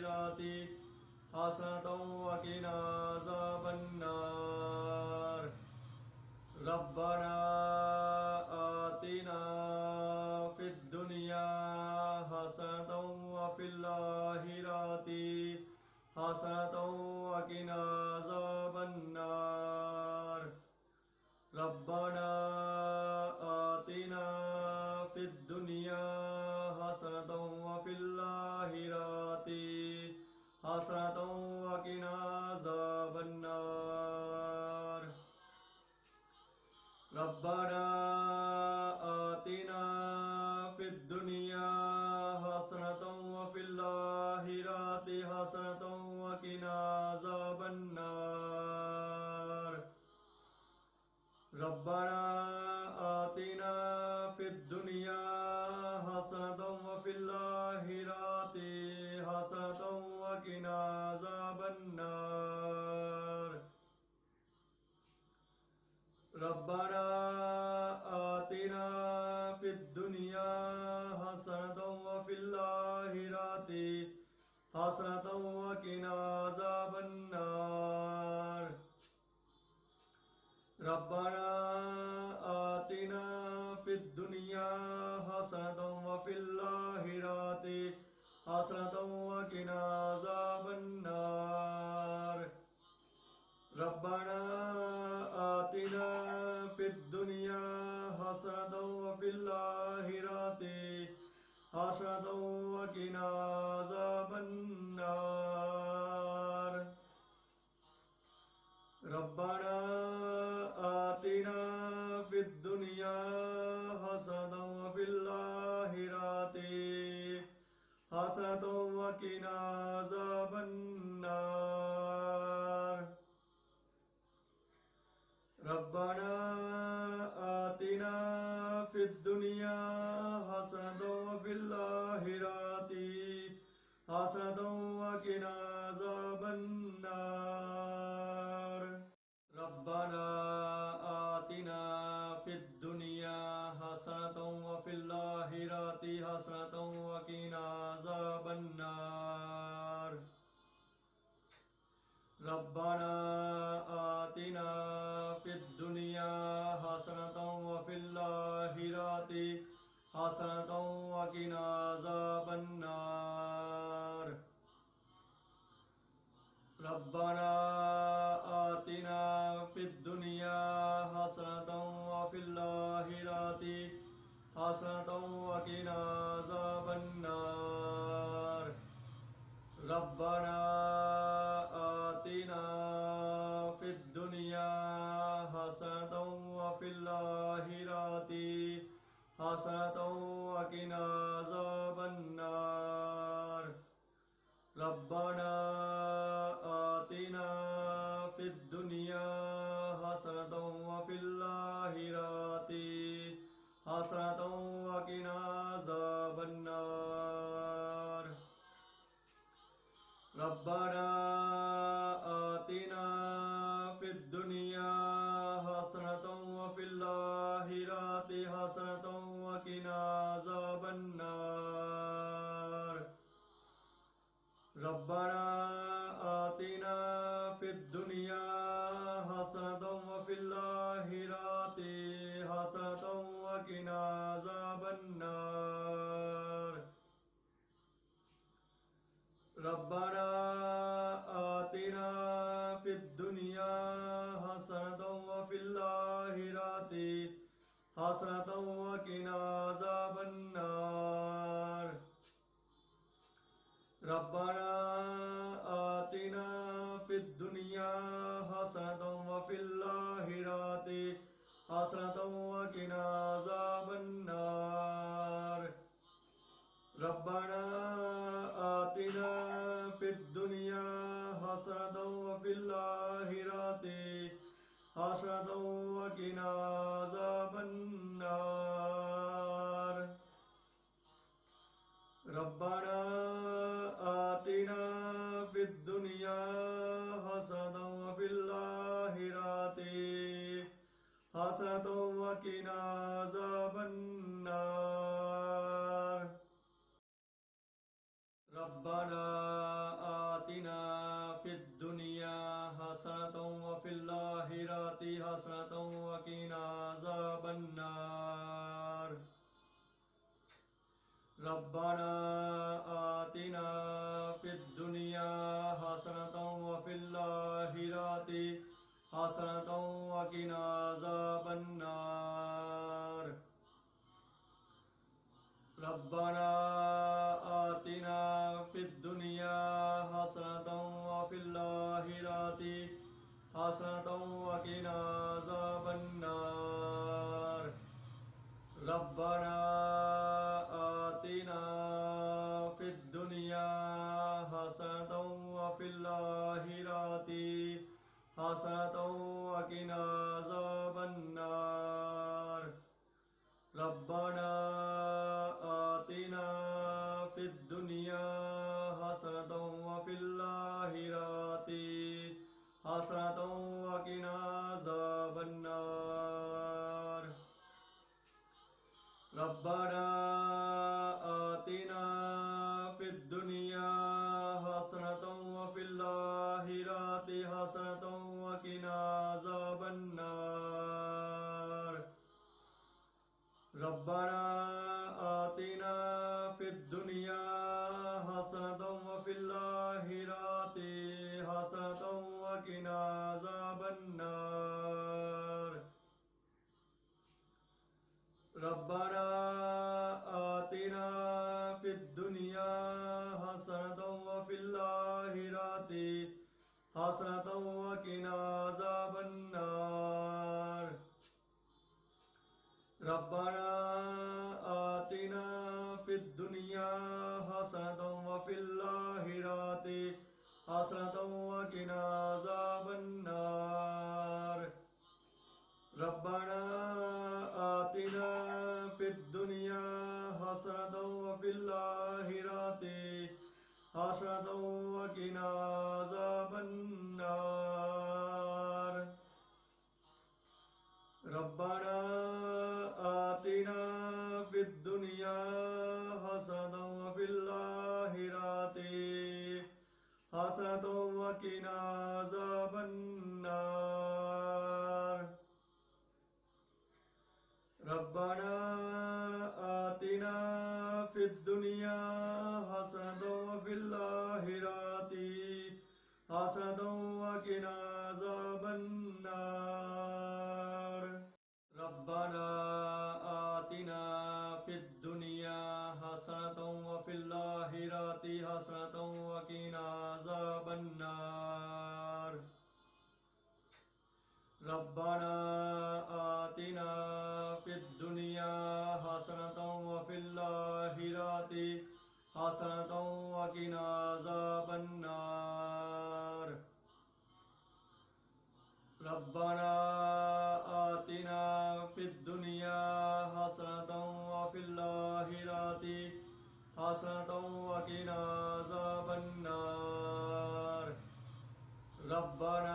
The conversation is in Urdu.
الآخرة حسنة وقنا عذاب النار ربنا آتنا في الدنيا حسنة وفي الآخرة حسنة وقنا عذاب النار ربنا آتنا في الدنيا حسنة وفي الآخرة حسنة وقنا عذاب النار ربنا آتنا في الدنيا حسنة وفي الآخرة حسنة وقنا عذاب النار ربنا آتنا في الدنيا حسنة وفي الآخرة حسنة وقنا عذاب النار ربنا آتنا في الدنيا حسنة وفي الآخرة حسنة وقنا عذاب النار ربنا آتنا في الدنيا حسنة وفي الآخرة حسنة وقنا عذاب النار ربنا آتنا في الدنيا حسنة وفي الآخرة حسنة وقنا عذاب النار ربنا آتنا في الدنيا حسنة وفي الآخرة حسنة وقنا عذاب النار ربنا آتنا في الدنيا حسنة وفي الآخرة حسنة وقنا عذاب النار ربنا آتنا في الدنيا حسنة وفي الآخرة حسنة وقنا عذاب النار ربنا آتنا في الدنيا حسنة وفي الآخرة حسنة وقنا عذاب النار ربنا آتنا في الدنيا حسنة وفي الآخرة حسنة وقنا عذاب النار ربنا آتنا في الدنيا حسنة وفي الآخرة حسنة وقنا عذاب النار ربنا آتنا في الدنيا حسنة وفي الآخرة حسنة وقنا عذاب النار ربنا آتنا في الدنيا حسنة وفي الآخرة حسنة وقنا عذاب النار ربنا آتنا في الدنيا حسنة وفي الآخرة حسنة وقنا عذاب النار ربنا آتنا في الدنيا حسنة وفي الآخرة حسنة وقنا عذاب النار ربنا آتنا في الدنيا حسنة وفي الآخرة حسنة وقنا عذاب النار ربنا آتنا في الدنيا حسنة وفي الآخرة حسنة وقنا عذاب النار ربنا آتنا في الدنيا حسنة وفي الآخرة حسنة وقنا حسنة وقنا عذاب النار ربنا آتنا في الدنيا حسنة وفي الآخرة حسنة وقنا عذاب النار ربنا آتنا في الدنيا حسنة وفي الآخرة حسنة وقنا عذاب النار ربنا آتنا في الدنيا حسنة وفي الآخرة حسنة وقنا عذاب النار ربنا آتنا في الدنيا حسنة وفي الآخرة حسنة وقنا عذاب النار ربنا آتنا في الدنيا حسنة وفي الآخرة حسنة وقنا عذاب النار ربنا آتنا في الدنيا حسنة وفي الآخرة حسنة وقنا عذاب النار ربنا آتنا في الدنيا حسنة وفي الآخرة حسنة وقنا عذاب النار ربنا